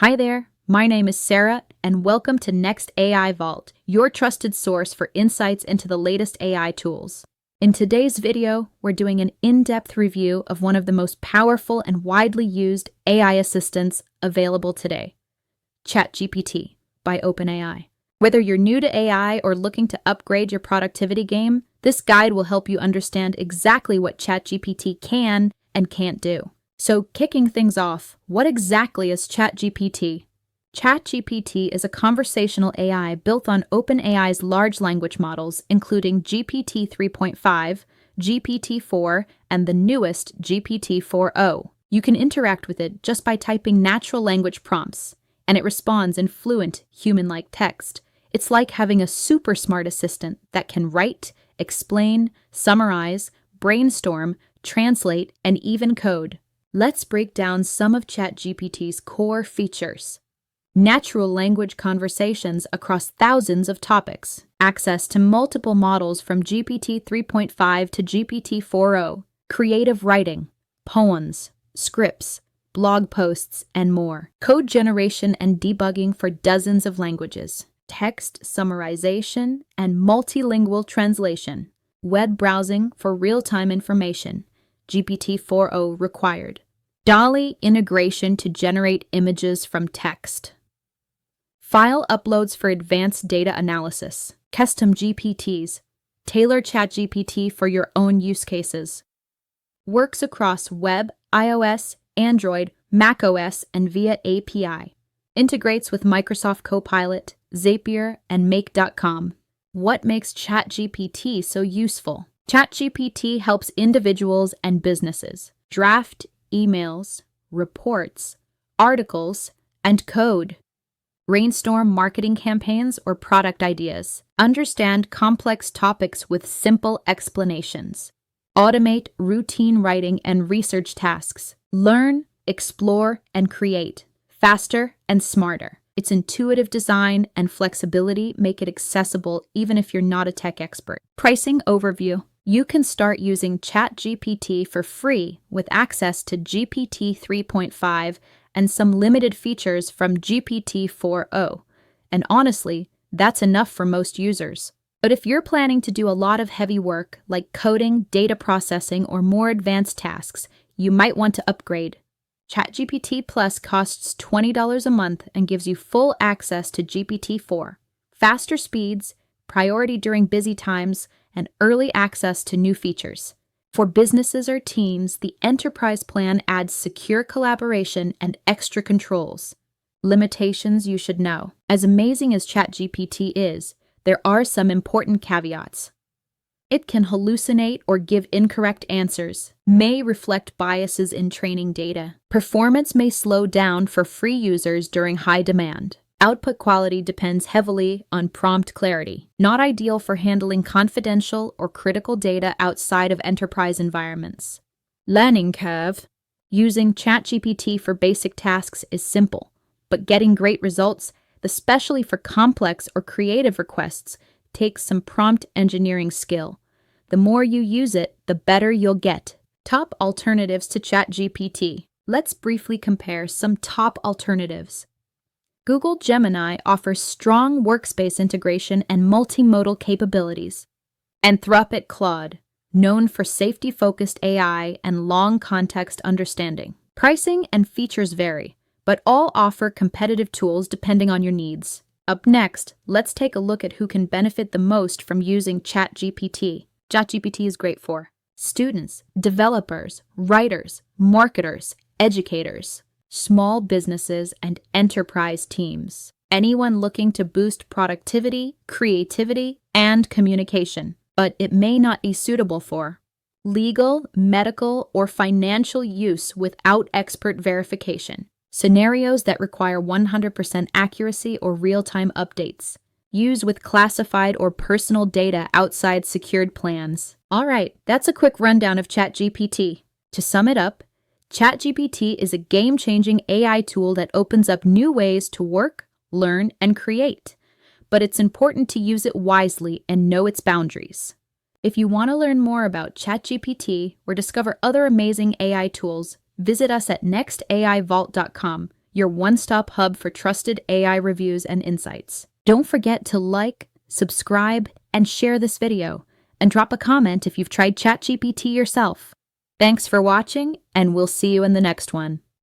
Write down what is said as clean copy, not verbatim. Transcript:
Hi there, my name is Sarah, and welcome to Next AI Vault, your trusted source for insights into the latest AI tools. In today's video, we're doing an in-depth review of one of the most powerful and widely used AI assistants available today, ChatGPT by OpenAI. Whether you're new to AI or looking to upgrade your productivity game, this guide will help you understand exactly what ChatGPT can and can't do. So, kicking things off, what exactly is ChatGPT? ChatGPT is a conversational AI built on OpenAI's large language models, including GPT 3.5, GPT-4, and the newest GPT-4o. You can interact with it just by typing natural language prompts, and it responds in fluent, human-like text. It's like having a super smart assistant that can write, explain, summarize, brainstorm, translate, and even code. Let's break down some of ChatGPT's core features. Natural language conversations across thousands of topics. Access to multiple models from GPT 3.5 to GPT 4o. Creative writing, poems, scripts, blog posts, and more. Code generation and debugging for dozens of languages. Text summarization and multilingual translation. Web browsing for real-time information. GPT-4o required. DALL-E integration to generate images from text. File uploads for advanced data analysis. Custom GPTs. Tailor ChatGPT for your own use cases. Works across web, iOS, Android, macOS, and via API. Integrates with Microsoft Copilot, Zapier, and Make.com. What makes ChatGPT so useful? ChatGPT helps individuals and businesses draft emails, reports, articles, and code. Brainstorm marketing campaigns or product ideas. Understand complex topics with simple explanations. Automate routine writing and research tasks. Learn, explore, and create faster and smarter. Its intuitive design and flexibility make it accessible even if you're not a tech expert. Pricing overview. You can start using ChatGPT for free with access to GPT 3.5 and some limited features from GPT-4o. And honestly, that's enough for most users. But if you're planning to do a lot of heavy work like coding, data processing, or more advanced tasks, you might want to upgrade. ChatGPT Plus costs $20 a month and gives you full access to GPT-4, faster speeds, priority during busy times, and early access to new features. For businesses or teams, the enterprise plan adds secure collaboration and extra controls. Limitations you should know. As amazing as ChatGPT is, there are some important caveats. It can hallucinate or give incorrect answers, may reflect biases in training data. Performance may slow down for free users during high demand. Output quality depends heavily on prompt clarity. Not ideal for handling confidential or critical data outside of enterprise environments. Learning curve. Using ChatGPT for basic tasks is simple, but getting great results, especially for complex or creative requests, takes some prompt engineering skill. The more you use it, the better you'll get. Top alternatives to ChatGPT. Let's briefly compare some top alternatives. Google Gemini offers strong workspace integration and multimodal capabilities. Anthropic Claude, known for safety-focused AI and long context understanding. Pricing and features vary, but all offer competitive tools depending on your needs. Up next, let's take a look at who can benefit the most from using ChatGPT. ChatGPT is great for students, developers, writers, marketers, educators, small businesses, and enterprise teams. Anyone looking to boost productivity, creativity, and communication. But it may not be suitable for legal, medical, or financial use without expert verification. Scenarios that require 100% accuracy or real-time updates. Use with classified or personal data outside secured plans. All right, that's a quick rundown of ChatGPT. To sum it up, ChatGPT is a game-changing AI tool that opens up new ways to work, learn, and create. But it's important to use it wisely and know its boundaries. If you want to learn more about ChatGPT or discover other amazing AI tools, visit us at nextaivault.com. your one-stop hub for trusted AI reviews and insights. Don't forget to like, subscribe, and share this video, and drop a comment if you've tried ChatGPT yourself. Thanks for watching, and we'll see you in the next one.